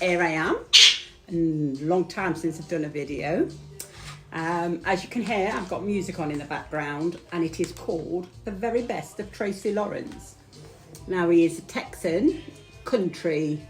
here I am. Long time since I've done a video. As you can hear, I've got music on in the background, and it is called The Very Best of Tracy Lawrence. Now, he is a Texan country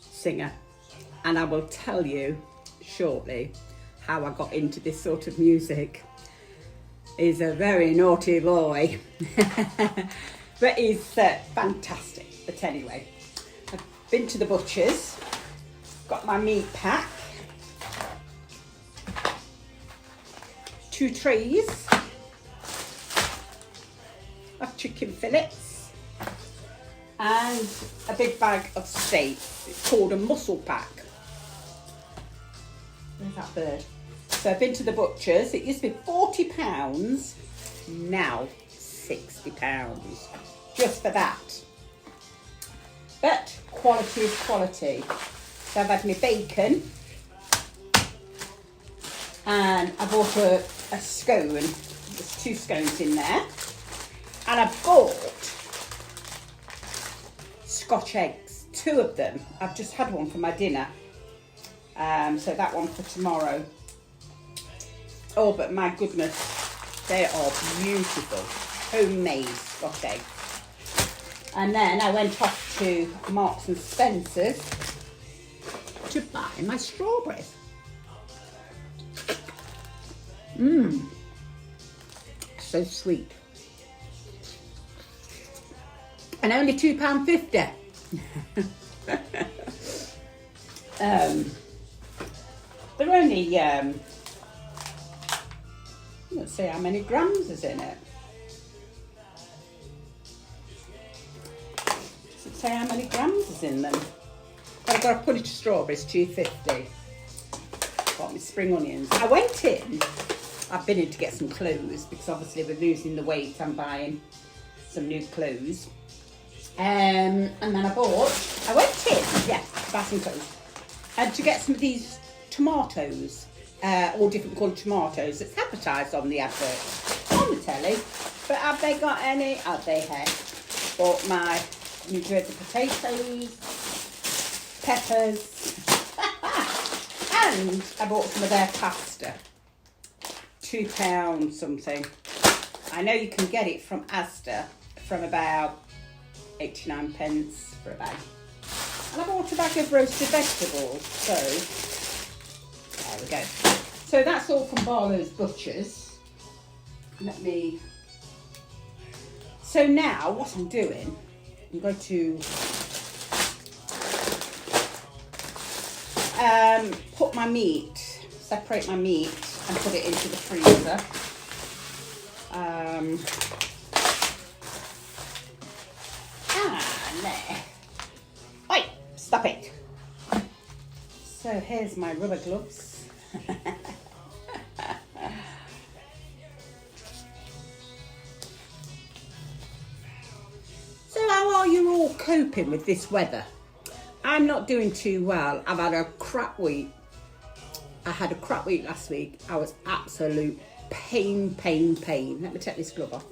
singer, and I will tell you shortly how I got into this sort of music. He's a very naughty boy, but he's fantastic. But anyway, I've been to the butcher's, got my meat pack, 2 trays of chicken fillets, and a big bag of steaks. It's called a muscle pack. Where's that bird? So I've been to the butcher's. It used to be £40, now £60, just for that. But quality is quality. So I've had my bacon, and I bought a scone. There's 2 scones in there, and I bought Scotch eggs, 2 of them. I've just had one for my dinner, so that one for tomorrow. Oh, but my goodness, they are beautiful, homemade Scotch eggs. And then I went off to Marks and Spencer's to buy my strawberries. So sweet. And only £2.50. They're only, let's see how many grams is in it. Does it say how many grams is in them? But I've got a punch of strawberries, £2.50. Got my spring onions. I went in, I've been in to get some clothes, because obviously we're losing the weight. I'm buying some new clothes. And then I went in, yeah, to buy some clothes. And to get some of these tomatoes, all different coloured tomatoes. It's advertised on the advert, on the telly. But have they got any? Have they had? Bought my New Jersey potatoes, peppers, and I bought some of their pasta. £2 something. I know you can get it from Asda from about 89 pence for a bag. And I bought a bag of roasted vegetables, so there we go. So that's all from Barlow's Butchers. So now what I'm doing, I'm going to put my meat, separate my meat and put it into the freezer. Oi, stop it. So here's my rubber gloves. So how are you all coping with this weather? I'm not doing too well. I've had a crap week. I had a crap week last week. I was absolute pain. Let me take this glove off.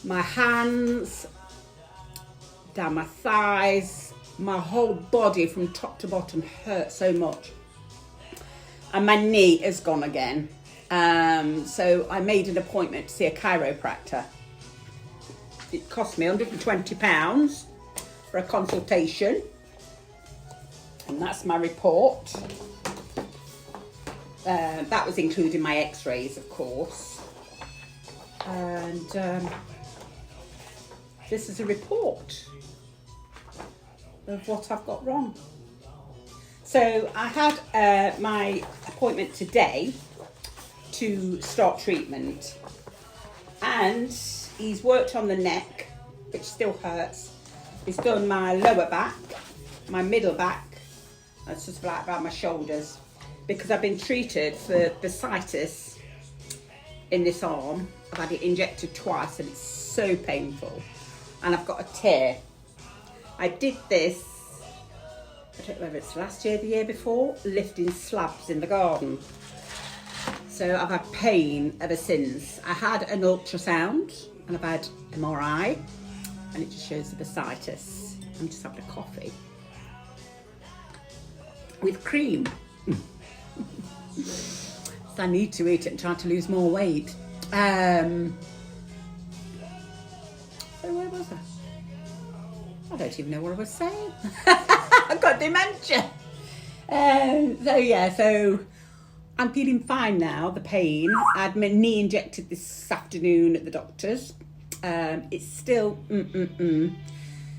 My hands, down my thighs, my whole body from top to bottom hurt so much. And my knee is gone again. So I made an appointment to see a chiropractor. It cost me £120 for a consultation. And that's my report. That was including my x-rays, of course. And this is a report of what I've got wrong. So I had my appointment today to start treatment, and he's worked on the neck, which still hurts. He's done my lower back, my middle back, and it's just like about my shoulders, because I've been treated for bursitis in this arm. I've had it injected twice and it's so painful, and I've got a tear. I did this, I don't know whether it's last year or the year before, lifting slabs in the garden. So I've had pain ever since. I had an ultrasound and I've had MRI, and it just shows the bursitis. I'm just having a coffee. with cream. So I need to eat it and try to lose more weight. So where was I don't even know what I was saying. I've got dementia. So I'm feeling fine now, the pain. I had my knee injected this afternoon at the doctor's. It's still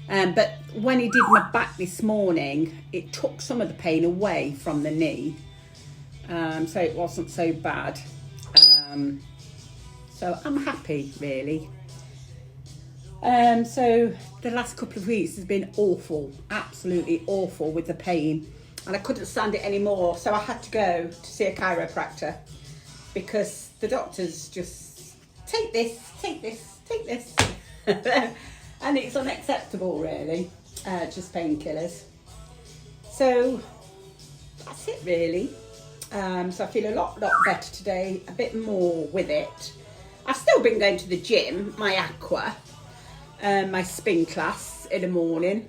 but when he did my back this morning, it took some of the pain away from the knee. So it wasn't so bad. So I'm happy, really. So the last couple of weeks has been awful, absolutely awful with the pain. And I couldn't stand it anymore, so I had to go to see a chiropractor because the doctors just, take this. And it's unacceptable, really, just painkillers. So that's it, really. So I feel a lot better today, a bit more with it. I've still been going to the gym, my aqua, my spin class in the morning.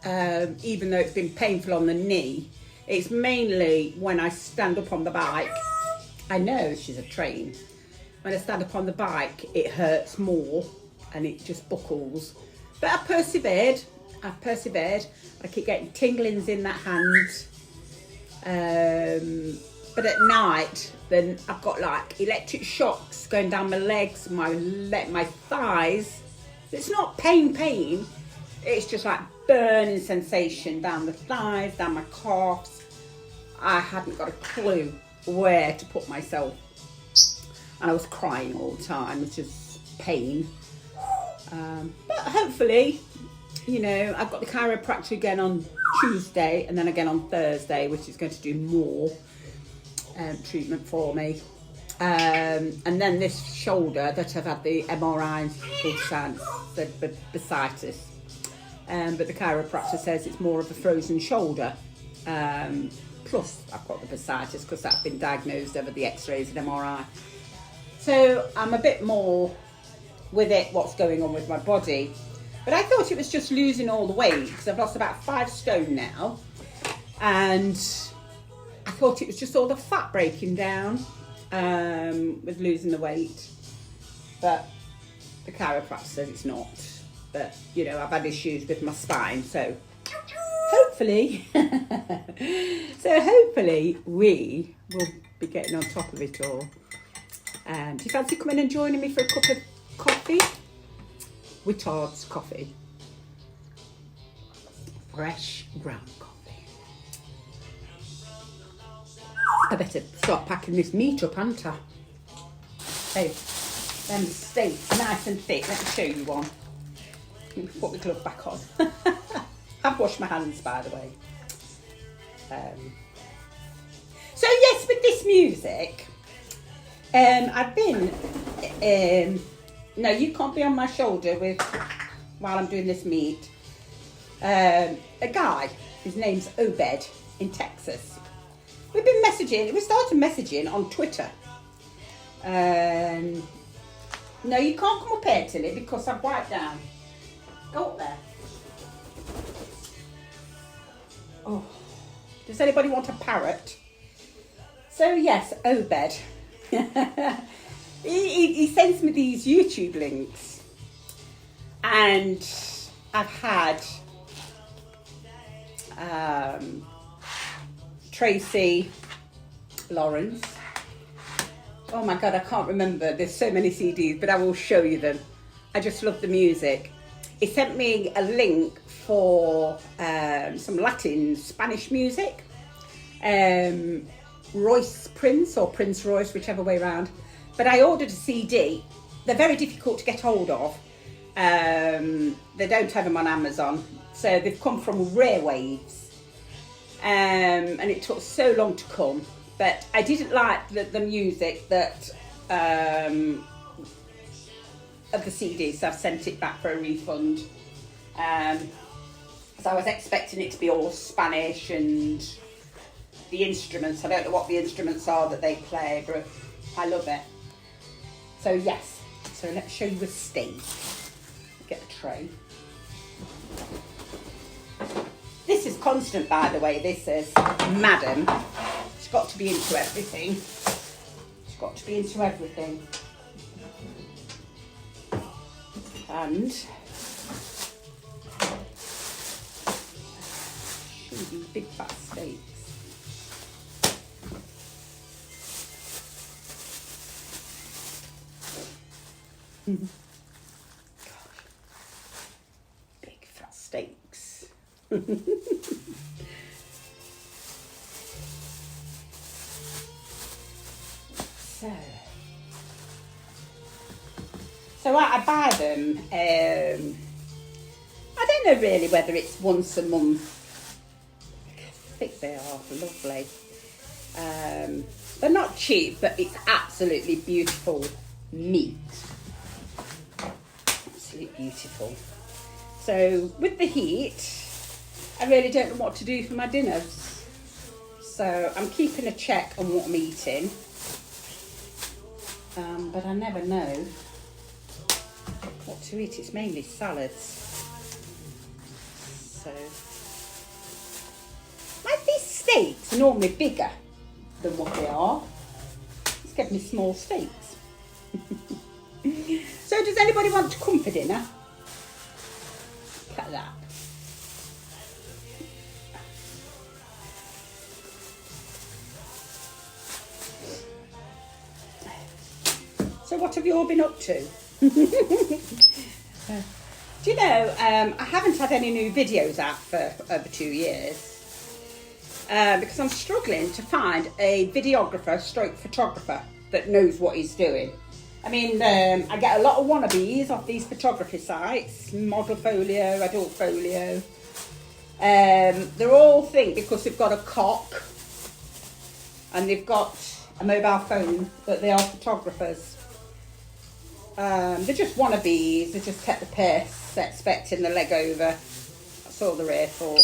Even though it's been painful on the knee, it's mainly when I stand up on the bike. I know she's a train. When I stand up on the bike, it hurts more and it just buckles. But I've persevered. I keep getting tinglings in that hand. But at night, then I've got like electric shocks going down my legs, my thighs. It's not pain. It's just like burning sensation down the thighs, down my calves. I hadn't got a clue where to put myself. And I was crying all the time, which is pain. But hopefully, I've got the chiropractor again on Tuesday and then again on Thursday, which is going to do more treatment for me. And then this shoulder that I've had the MRI ultrasound, the bursitis. But the chiropractor says it's more of a frozen shoulder. Plus, I've got the bursitis because that's been diagnosed over the x-rays and MRI. So I'm a bit more with it, what's going on with my body. But I thought it was just losing all the weight because I've lost about 5 stone now. And I thought it was just all the fat breaking down with losing the weight. But the chiropractor says it's not. But, I've had issues with my spine, so hopefully we will be getting on top of it all. Do you fancy coming and joining me for a cup of coffee? Wittard's coffee. Fresh ground coffee. I better start packing this meat up, haven't I? Hey, them steaks, nice and thick. Let me show you one. Let me put my glove back on. I've washed my hands, by the way. So yes, with this music, I've been, no, you can't be on my shoulder while I'm doing this meet. A guy, his name's Obed in Texas. We started messaging on Twitter. No, you can't come up here, Tilly, because I've wiped down. Go up there. Oh, does anybody want a parrot? So yes, Obed. he sends me these YouTube links, and I've had Tracy Lawrence. Oh my God, I can't remember. There's so many CDs, but I will show you them. I just love the music. He sent me a link for some Latin Spanish music. Royce Prince or Prince Royce, whichever way around. But I ordered a CD. They're very difficult to get hold of. They don't have them on Amazon. So they've come from Rare Waves. And it took so long to come. But I didn't like the music that of the CD, so I've sent it back for a refund. So I was expecting it to be all Spanish and the instruments. I don't know what the instruments are that they play, but I love it. So yes, so let's show you a steak. Get the tray. This is constant, by the way, this is Madam. She's got to be into everything. She's got to be into everything. And these big fat steaks. Gosh, big fat steaks. So I buy them. I don't know really whether it's once a month. I think they are lovely. They're not cheap, but it's absolutely beautiful meat. Absolutely beautiful. So with the heat, I really don't know what to do for my dinners. So I'm keeping a check on what I'm eating. But I never know what to eat. It's mainly salads. So, like these steaks are normally bigger than what they are. Let's get me small steaks. So does anybody want to come for dinner? Look at that. So what have you all been up to? Do you know, I haven't had any new videos out for over 2 years because I'm struggling to find a videographer stroke photographer that knows what he's doing. I mean, I get a lot of wannabes off these photography sites, Model Folio, Adult Folio. They're all think because they've got a cock and they've got a mobile phone that they are photographers. They're just wannabes, they just take the piss, expecting the leg over. That's all they're here for.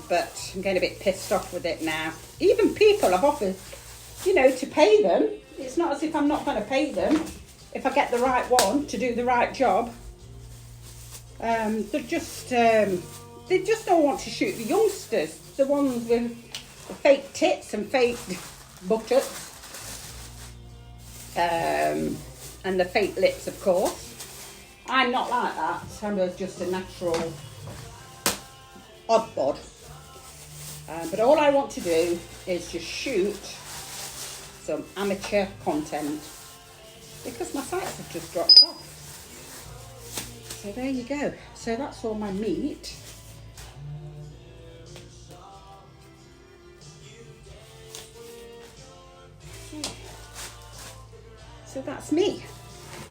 But I'm getting a bit pissed off with it now. Even people I've offered, you know, to pay them. It's not as if I'm not going to pay them if I get the right one to do the right job. They just don't want to shoot the youngsters, the ones with the fake tits and fake buttocks. And the fake lips, of course. I'm not like that. I'm just a natural odd bod. But all I want to do is just shoot some amateur content because my sites have just dropped off. So there you go. So that's all my meat. So that's me.